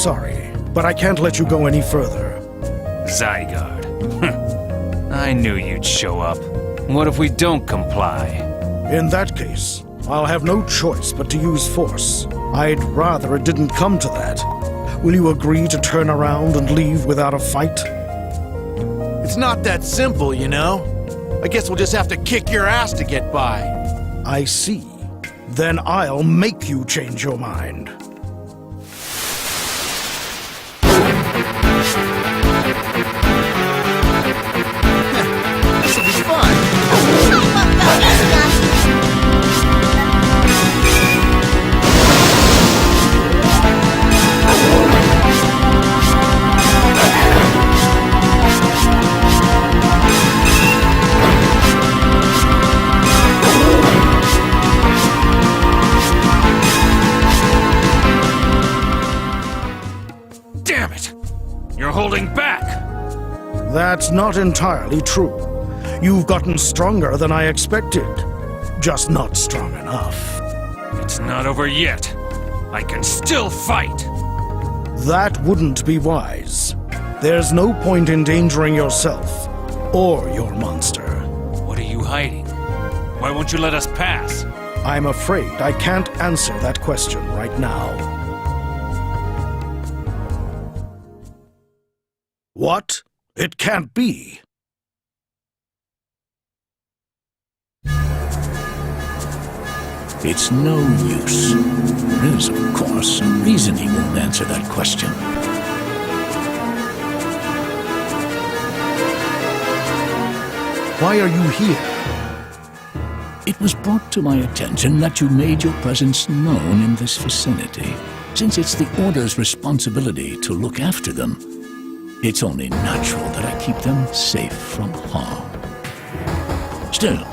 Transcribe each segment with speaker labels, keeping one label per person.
Speaker 1: sorry, but I can't let you go any further.
Speaker 2: Zygarde. I knew you'd show up. What if we don't comply?
Speaker 1: In that case, I'll have no choice but to use force. I'd rather it didn't come to that. Will you agree to turn around and leave without a fight?
Speaker 3: It's not that simple, you know? I guess we'll just have to kick your ass to get by.
Speaker 1: I see. Then I'll make you change your mind.
Speaker 3: This'll be fun.
Speaker 2: Damn it! You're holding back!
Speaker 1: That's not entirely true. You've gotten stronger than I expected. Just not strong enough.
Speaker 2: It's not over yet. I can still fight!
Speaker 1: That wouldn't be wise. There's no point endangering yourself or your monster.
Speaker 2: What are you hiding? Why won't you let us pass?
Speaker 1: I'm afraid I can't answer that question right now. What? It can't be.
Speaker 4: It's no use. There is, of course, a reason he won't answer that question.
Speaker 1: Why are you here?
Speaker 4: It was brought to my attention that you made your presence known in this vicinity. Since it's the Order's responsibility to look after them, it's only natural that I keep them safe from harm. Still,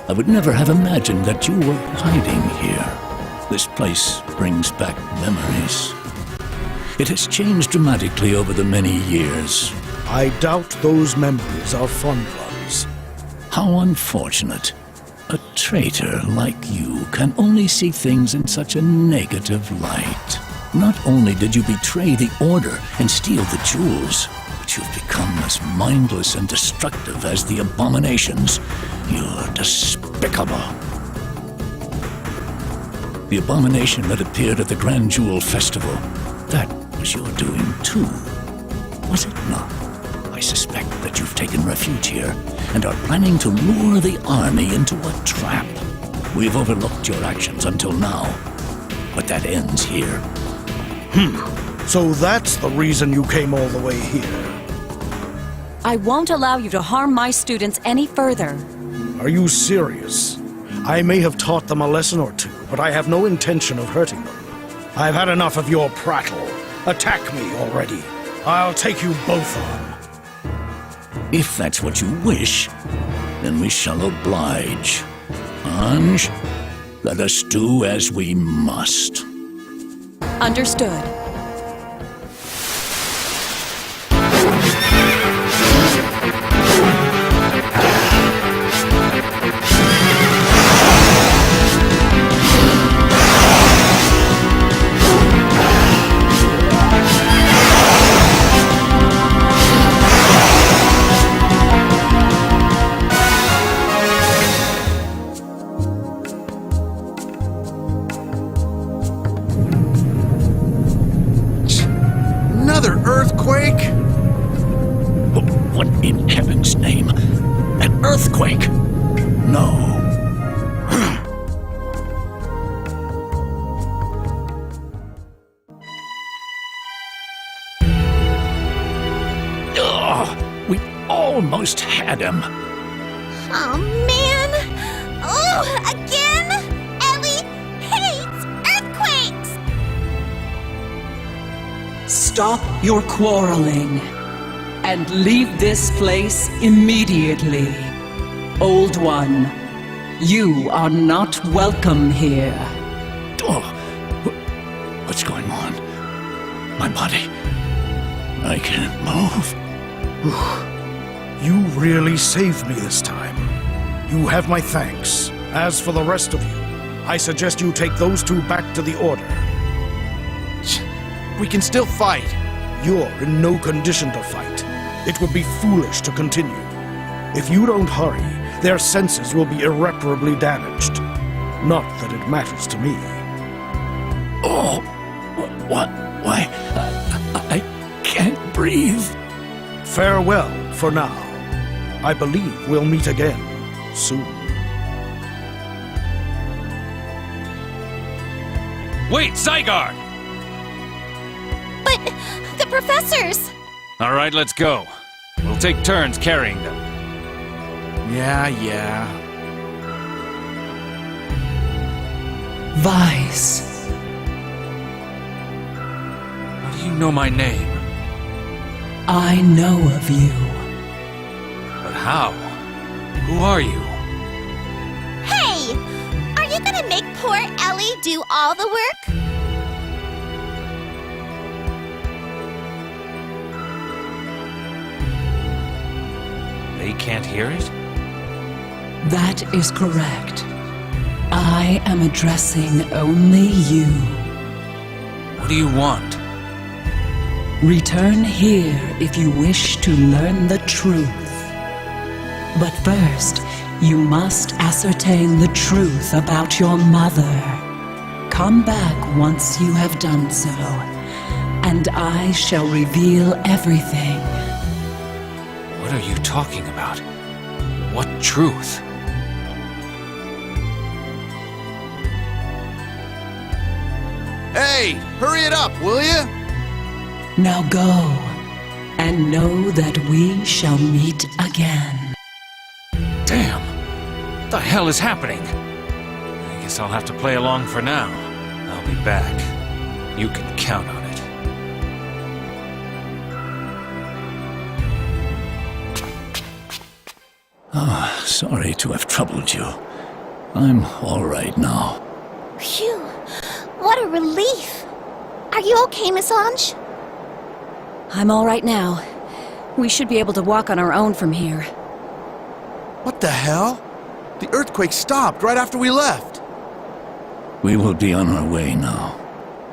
Speaker 4: I would never have imagined that you were hiding here. This place brings back memories. It has changed dramatically over the many years.
Speaker 1: I doubt those memories are fun ones.
Speaker 4: How unfortunate. A traitor like you can only see things in such a negative light. Not only did you betray the Order and steal the jewels, but you've become as mindless and destructive as the abominations. You're despicable. The abomination that appeared at the Grand Jewel Festival, that was your doing too, was it not? I suspect that you've taken refuge here and are planning to lure the army into a trap. We've overlooked your actions until now, but that ends here.
Speaker 1: So that's the reason you came all the way here.
Speaker 5: I won't allow you to harm my students any further.
Speaker 1: Are you serious? I may have taught them a lesson or two, but I have no intention of hurting them. I've had enough of your prattle. Attack me already. I'll take you both on.
Speaker 4: If that's what you wish, then we shall oblige. Ange, let us do as we must.
Speaker 5: Understood.
Speaker 3: Another earthquake?
Speaker 4: What in heaven's name? An earthquake? No. Ugh, we almost had him.
Speaker 6: Oh, man! Oh, again? Ellie hates earthquakes!
Speaker 7: Stop your quarreling and leave this place immediately. Old One, you are not welcome here.
Speaker 4: Oh, what's going on? My body. I can't move.
Speaker 1: You really saved me this time. You have my thanks. As for the rest of you, I suggest you take those two back to the Order.
Speaker 3: We can still fight.
Speaker 1: You're in no condition to fight. It would be foolish to continue. If you don't hurry, their senses will be irreparably damaged. Not that it matters to me.
Speaker 4: Oh, what? Why? I can't breathe.
Speaker 1: Farewell for now. I believe we'll meet again soon.
Speaker 2: Wait, Zygarde!
Speaker 6: But the professors!
Speaker 2: All right, let's go. We'll take turns carrying them.
Speaker 3: Yeah.
Speaker 7: Vice.
Speaker 2: How do you know my name?
Speaker 7: I know of you.
Speaker 2: But how? Who are you?
Speaker 6: Hey! Are you gonna make poor Ellie do all the work?
Speaker 2: They can't hear it?
Speaker 7: That is correct. I am addressing only you.
Speaker 2: What do you want?
Speaker 7: Return here if you wish to learn the truth. But first, you must ascertain the truth about your mother. Come back once you have done so, and I shall reveal everything.
Speaker 2: What are you talking about? What truth?
Speaker 3: Hey, hurry it up, will you?
Speaker 7: Now go, and know that we shall meet again.
Speaker 2: Damn! What the hell is happening? I guess I'll have to play along for now. I'll be back. You can count on it.
Speaker 4: Sorry to have troubled you. I'm all right now.
Speaker 6: Phew! What a relief! Are you okay, Miss Ange?
Speaker 5: I'm all right now. We should be able to walk on our own from here.
Speaker 3: What the hell? The earthquake stopped right after we left.
Speaker 4: We will be on our way now.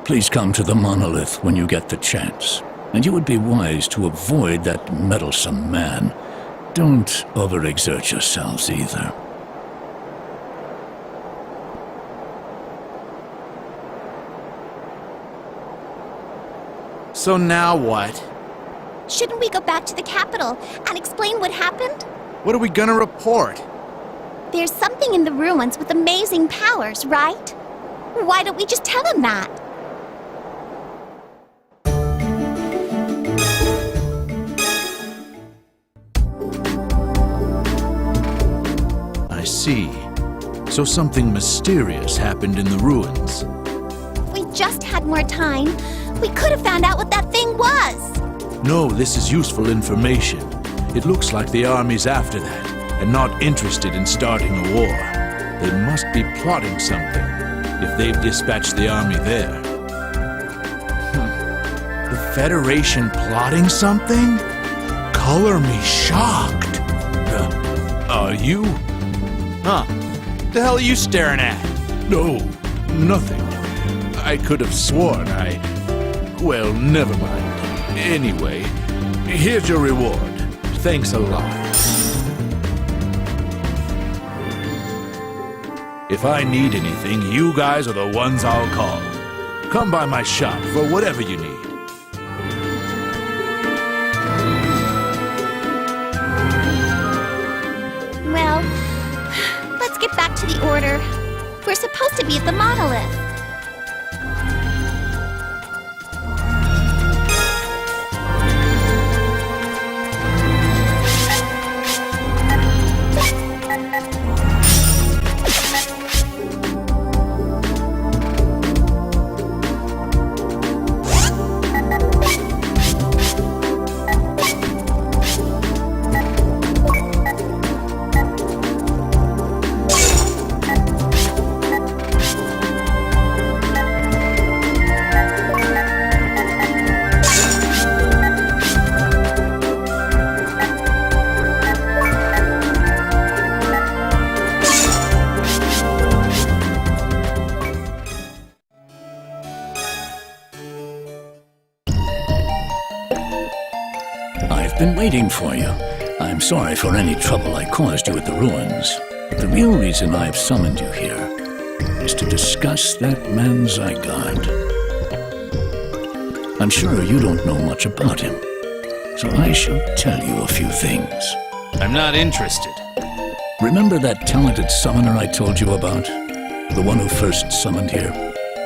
Speaker 4: Please come to the monolith when you get the chance. And you would be wise to avoid that meddlesome man. Don't overexert yourselves either.
Speaker 3: So now what?
Speaker 6: Shouldn't we go back to the capital and explain what happened?
Speaker 3: What are we gonna report?
Speaker 6: There's something in the ruins with amazing powers, right? Why don't we just tell them that?
Speaker 3: I see. So something mysterious happened in the ruins.
Speaker 6: If we just had more time, we could have found out what that thing was.
Speaker 3: No, this is useful information. It looks like the army's after that, and not interested in starting a war. They must be plotting something, if they've dispatched the army there. The Federation plotting something? Color me shocked. Are you? Huh. The hell are you staring at? No, nothing. I could have sworn well, never mind. Anyway, here's your reward. Thanks a lot. If I need anything, you guys are the ones I'll call. Come by my shop for whatever you need.
Speaker 6: Well, let's get back to the order. We're supposed to be at the monolith.
Speaker 4: been waiting for you. I'm sorry for any trouble I caused you at the ruins. But the real reason I've summoned you here is to discuss that man Zygarde. I'm sure you don't know much about him, so I shall tell you a few things.
Speaker 2: I'm not interested.
Speaker 4: Remember that talented summoner I told you about? The one who first summoned here?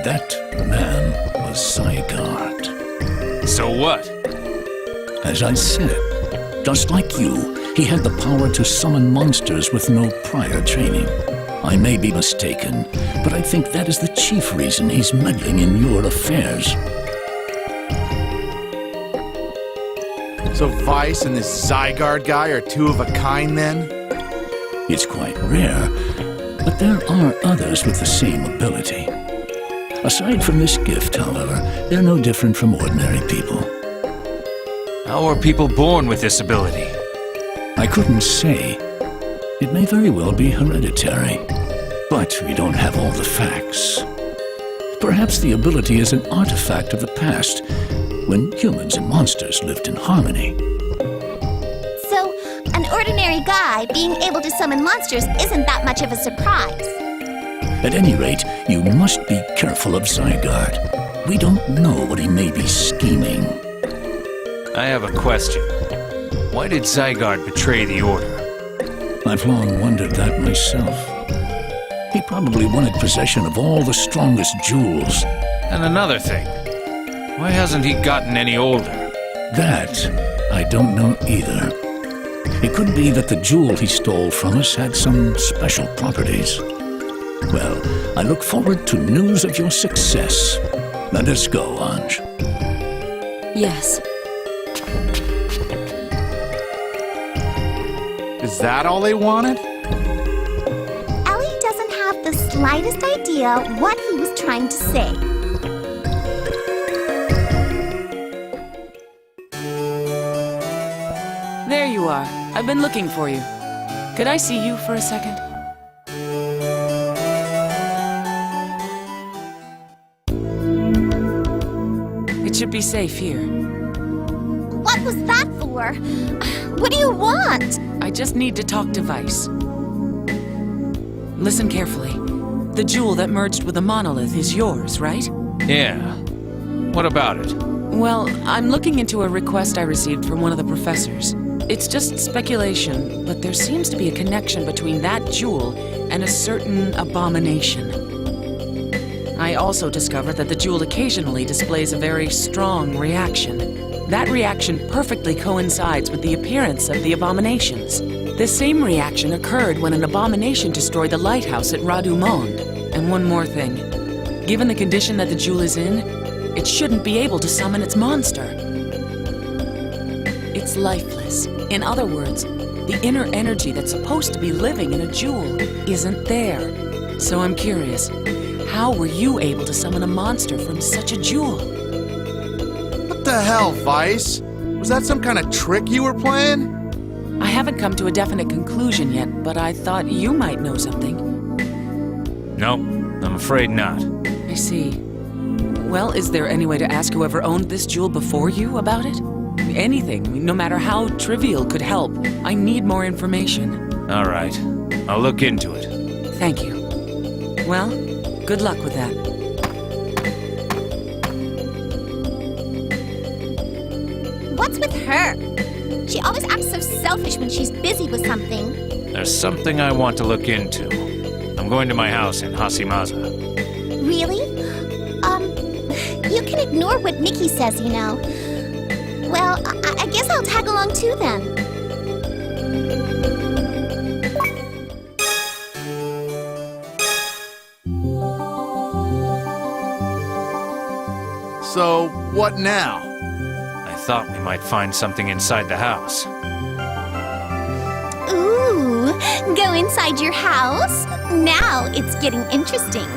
Speaker 4: That man was Zygarde.
Speaker 2: So what?
Speaker 4: As I said, just like you, he had the power to summon monsters with no prior training. I may be mistaken, but I think that is the chief reason he's meddling in your affairs.
Speaker 3: So Vice and this Zygarde guy are two of a kind then?
Speaker 4: It's quite rare, but there are others with the same ability. Aside from this gift, however, they're no different from ordinary people.
Speaker 2: How are people born with this ability?
Speaker 4: I couldn't say. It may very well be hereditary, but we don't have all the facts. Perhaps the ability is an artifact of the past, when humans and monsters lived in harmony.
Speaker 6: So, an ordinary guy being able to summon monsters isn't that much of a surprise.
Speaker 4: At any rate, you must be careful of Zygarde. We don't know what he may be scheming.
Speaker 2: I have a question. Why did Zygarde betray the Order?
Speaker 4: I've long wondered that myself. He probably wanted possession of all the strongest jewels.
Speaker 2: And another thing. Why hasn't he gotten any older?
Speaker 4: That, I don't know either. It could be that the jewel he stole from us had some special properties. Well, I look forward to news of your success. Let us go, Anj.
Speaker 5: Yes.
Speaker 3: Is that all they wanted?
Speaker 6: Ellie doesn't have the slightest idea what he was trying to say.
Speaker 8: There you are. I've been looking for you. Could I see you for a second? It should be safe here.
Speaker 6: What was that for? What do you want?
Speaker 8: I just need to talk to Vice. Listen carefully. The jewel that merged with the monolith is yours, right?
Speaker 2: Yeah. What about it?
Speaker 8: Well, I'm looking into a request I received from one of the professors. It's just speculation, but there seems to be a connection between that jewel and a certain abomination. I also discovered that the jewel occasionally displays a very strong reaction. That reaction perfectly coincides with the appearance of the abominations. The same reaction occurred when an abomination destroyed the lighthouse at Radumond. And one more thing. Given the condition that the jewel is in, it shouldn't be able to summon its monster. It's lifeless. In other words, the inner energy that's supposed to be living in a jewel isn't there. So I'm curious, how were you able to summon a monster from such a jewel?
Speaker 3: What the hell, Vice? Was that some kind of trick you were playing?
Speaker 8: I haven't come to a definite conclusion yet, but I thought you might know something.
Speaker 2: Nope, I'm afraid not.
Speaker 8: I see. Well, is there any way to ask whoever owned this jewel before you about it? Anything, no matter how trivial, could help. I need more information.
Speaker 2: All right. I'll look into it.
Speaker 8: Thank you. Well, good luck with that.
Speaker 6: What's with her? She always acts so selfish when she's busy with something.
Speaker 2: There's something I want to look into. I'm going to my house in Hashimaza.
Speaker 6: Really? You can ignore what Mickey says, you know. Well, I guess I'll tag along too then.
Speaker 3: So, what now?
Speaker 2: I thought we might find something inside the house.
Speaker 6: Ooh, go inside your house? Now it's getting interesting.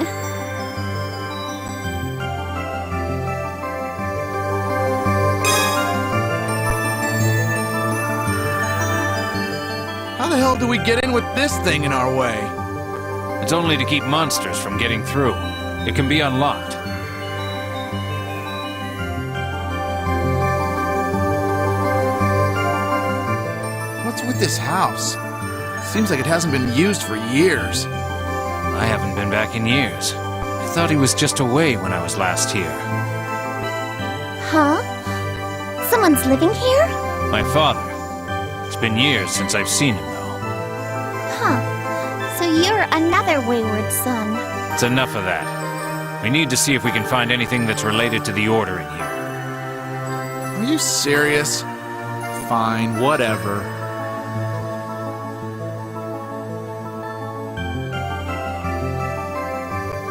Speaker 3: How the hell do we get in with this thing in our way?
Speaker 2: It's only to keep monsters from getting through. It can be unlocked.
Speaker 3: with this house? Seems like it hasn't been used for years.
Speaker 2: I haven't been back in years. I thought he was just away when I was last here.
Speaker 6: Huh? Someone's living here?
Speaker 2: My father. It's been years since I've seen him, though.
Speaker 6: Huh. So you're another wayward son.
Speaker 2: It's enough of that. We need to see if we can find anything that's related to the Order in here.
Speaker 3: Are you serious? Fine, whatever.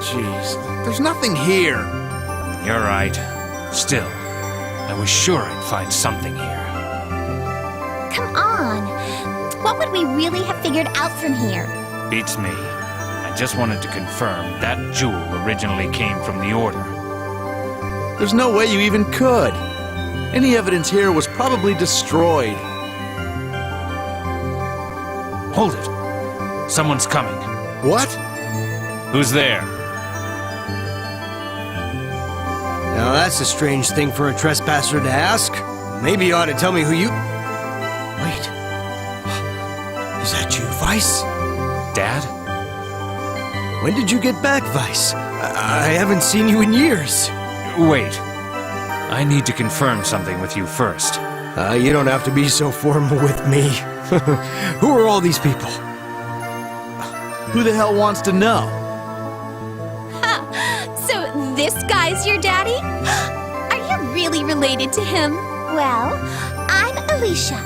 Speaker 3: Jeez, there's nothing here.
Speaker 2: You're right. Still, I was sure I'd find something here.
Speaker 6: Come on. What would we really have figured out from here?
Speaker 2: Beats me. I just wanted to confirm that jewel originally came from the Order.
Speaker 3: There's no way you even could. Any evidence here was probably destroyed.
Speaker 2: Hold it. Someone's coming.
Speaker 9: What?
Speaker 2: Who's there?
Speaker 9: Now that's a strange thing for a trespasser to ask. Maybe you ought to tell me who you... Wait. Is that you, Vice?
Speaker 2: Dad?
Speaker 9: When did you get back, Vice? I haven't seen you in years.
Speaker 2: Wait. I need to confirm something with you first.
Speaker 9: You don't have to be so formal with me. Who are all these people?
Speaker 3: Who the hell wants to know?
Speaker 6: So this guy's your daddy? Are you really related to him? Well, I'm Alicia.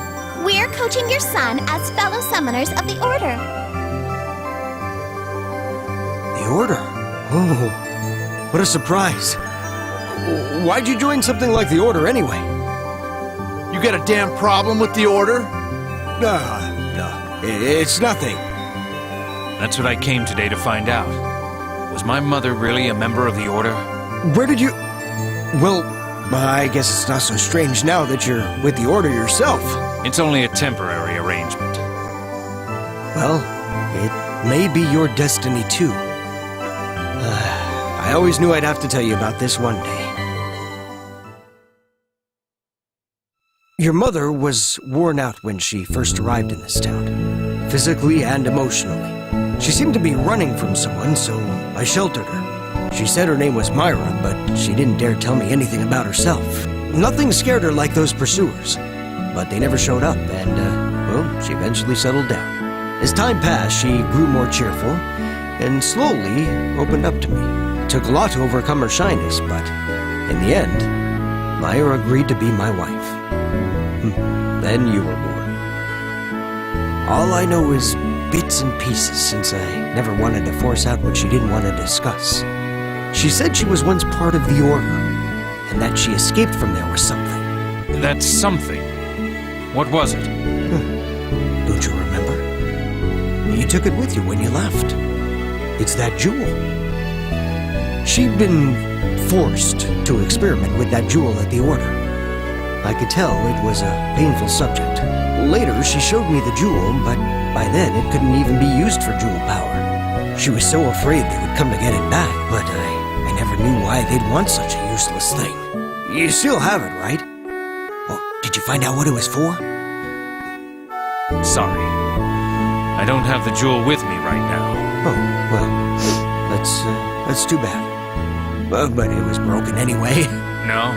Speaker 6: We're coaching your son as fellow summoners of the Order.
Speaker 9: The Order? Oh, what a surprise. Why'd you join something like the Order anyway?
Speaker 3: You got a damn problem with the Order?
Speaker 9: No, it's nothing.
Speaker 2: That's what I came today to find out. Was my mother really a member of the Order?
Speaker 9: Where did you... Well, I guess it's not so strange now that you're with the Order yourself.
Speaker 2: It's only a temporary arrangement.
Speaker 9: Well, it may be your destiny too. I always knew I'd have to tell you about this one day. Your mother was worn out when she first arrived in this town, physically and emotionally. She seemed to be running from someone, so I sheltered her. She said her name was Myra, but she didn't dare tell me anything about herself. Nothing scared her like those pursuers, but they never showed up, and, well, she eventually settled down. As time passed, she grew more cheerful, and slowly opened up to me. It took a lot to overcome her shyness, but in the end, Myra agreed to be my wife. Then you were born. All I know is bits and pieces, since I never wanted to force out what she didn't want to discuss. She said she was once part of the Order, and that she escaped from there with something.
Speaker 2: That's something. What was it?
Speaker 9: Don't you remember? You took it with you when you left. It's that jewel. She'd been forced to experiment with that jewel at the Order. I could tell it was a painful subject. Later, she showed me the jewel, but by then it couldn't even be used for jewel power. She was so afraid they would come to get it back, but I never knew why they'd want such a useless thing. You still have it, right? Well, did you find out what it was for?
Speaker 2: Sorry. I don't have the jewel with me right now.
Speaker 9: Oh, well, that's too bad. But it was broken anyway.
Speaker 2: No,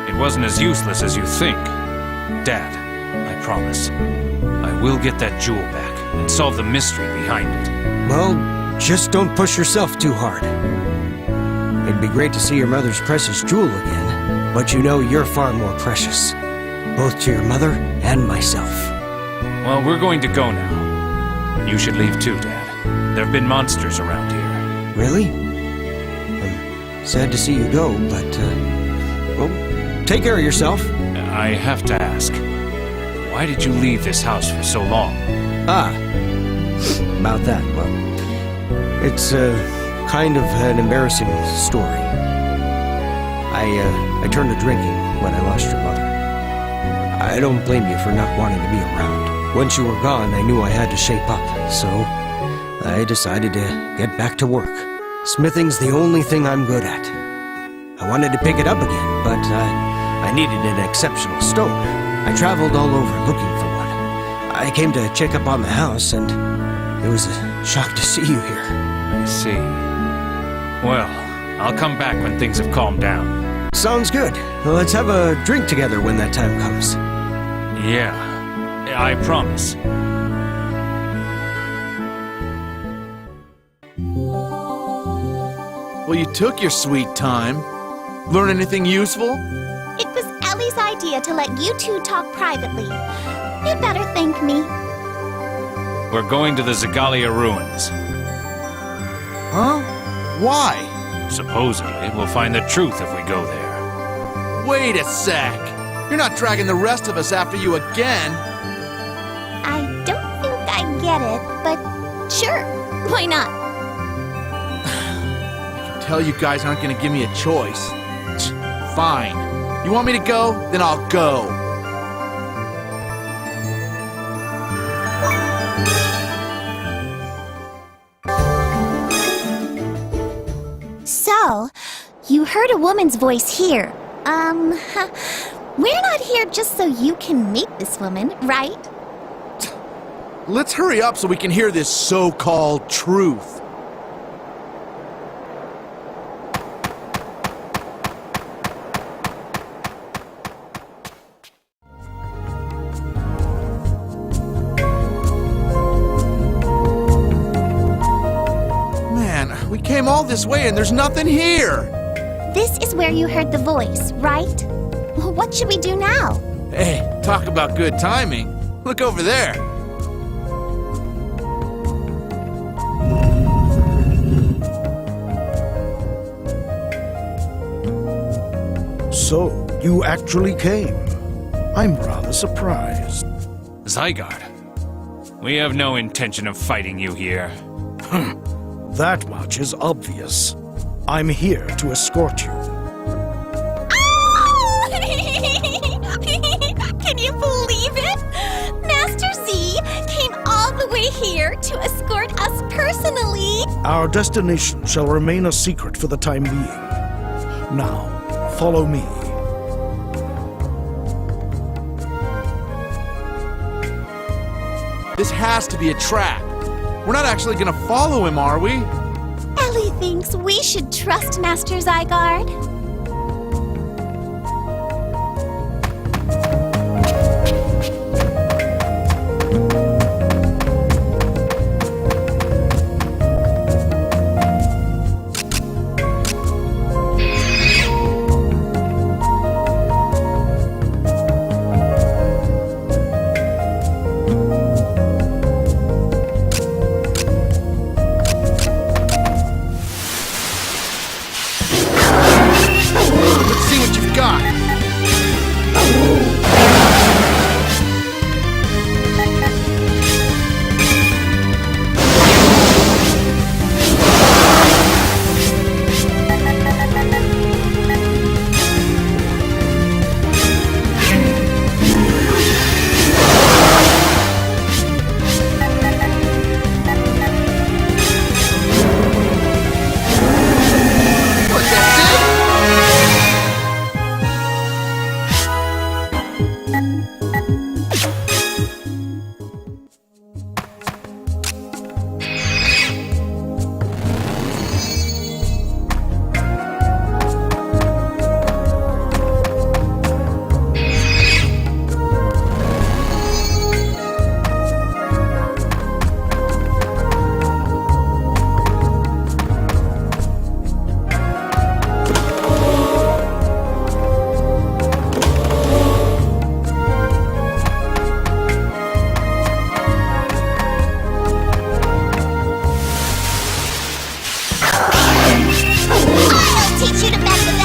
Speaker 2: it wasn't as useless as you think. Dad, I promise. I will get that jewel back and solve the mystery behind it.
Speaker 9: Well, just don't push yourself too hard. It'd be great to see your mother's precious jewel again, but you know you're far more precious. Both to your mother and myself.
Speaker 2: Well, we're going to go now. You should leave too, Dad. There have been monsters around here.
Speaker 9: Really? I'm sad to see you go, but, well, take care of yourself.
Speaker 2: I have to ask, why did you leave this house for so long?
Speaker 9: About that, well, it's, kind of an embarrassing story. I turned to drinking when I lost your mother. I don't blame you for not wanting to be around. Once you were gone, I knew I had to shape up, so I decided to get back to work. Smithing's the only thing I'm good at. I wanted to pick it up again, but I needed an exceptional stone. I traveled all over looking for one. I came to check up on the house, and it was a shock to see you here.
Speaker 2: I see. Well, I'll come back when things have calmed down.
Speaker 9: Sounds good. Well, let's have a drink together when that time comes.
Speaker 2: Yeah, I promise.
Speaker 3: Well, you took your sweet time. Learn anything useful?
Speaker 6: It was Ellie's idea to let you two talk privately. You'd better thank me.
Speaker 2: We're going to the Zygarde ruins.
Speaker 3: Huh? Why?
Speaker 2: Supposedly, we'll find the truth if we go there.
Speaker 3: Wait a sec. You're not dragging the rest of us after you again.
Speaker 6: I don't think I get it, but sure, why not?
Speaker 3: Tell you guys aren't gonna give me a choice. Fine. You want me to go? Then I'll go.
Speaker 6: So, you heard a woman's voice here. We're not here just so you can meet this woman, right?
Speaker 3: Let's hurry up so we can hear this so-called truth. Man, we came all this way and there's nothing here.
Speaker 6: This is where you heard the voice, right? What should we do now?
Speaker 3: Hey, talk about good timing. Look over there.
Speaker 1: So, you actually came. I'm rather surprised.
Speaker 2: Zygarde, we have no intention of fighting you here.
Speaker 1: That much is obvious. I'm here to escort you.
Speaker 6: Oh! Can you believe it? Master Z came all the way here to escort us personally.
Speaker 1: Our destination shall remain a secret for the time being. Now, follow me.
Speaker 3: This has to be a trap. We're not actually gonna follow him, are we?
Speaker 6: Ellie thinks we should trust Master Zygarde.
Speaker 3: Let's see what you've got. What, that's it? I'll teach you to mess with